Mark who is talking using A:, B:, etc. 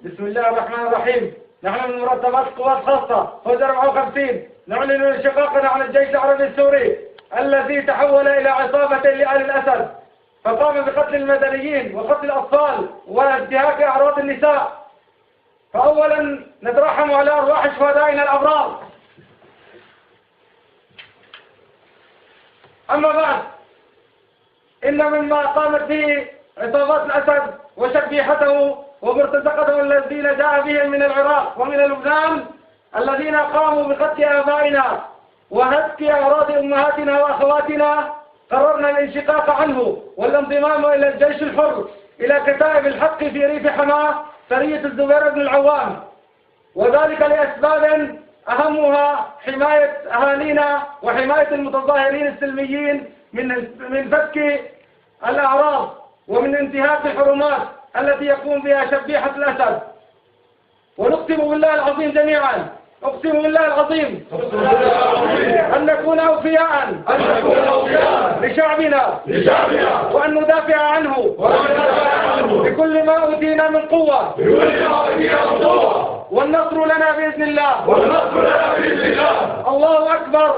A: بسم الله الرحمن الرحيم. نحن من مرتبات قوات خاصة فوز 54 نعلن انشقاقنا عن الجيش العربي السوري الذي تحول إلى عصابة لآل الأسد، فقام بقتل المدنيين وقتل الأطفال وانتهاك أعراض النساء. فأولا نترحم على أرواح شهدائنا الأبرار. أما بعد، إن مما قامت به عصابات الأسد وشبيحته ومرتزقته الذين جاء بهم من العراق ومن لبنان، الذين قاموا بقتل آبائنا وهتك أعراض أمهاتنا وأخواتنا، قررنا الانشقاق عنه والانضمام إلى الجيش الحر، إلى كتائب الحق في ريف حماه سرية الزبير بن العوام، وذلك لأسباب أهمها حماية أهالينا وحماية المتظاهرين السلميين من فك الأعراض ومن انتهاك الحرمات التي يقوم بها شبيحة الأسد. ونقسم بالله العظيم جميعا، أقسم بالله العظيم أن نكون أوفياء لشعبنا وأن ندافع عنه بكل ما أوتينا من قوة، والنصر لنا بإذن الله. الله أكبر.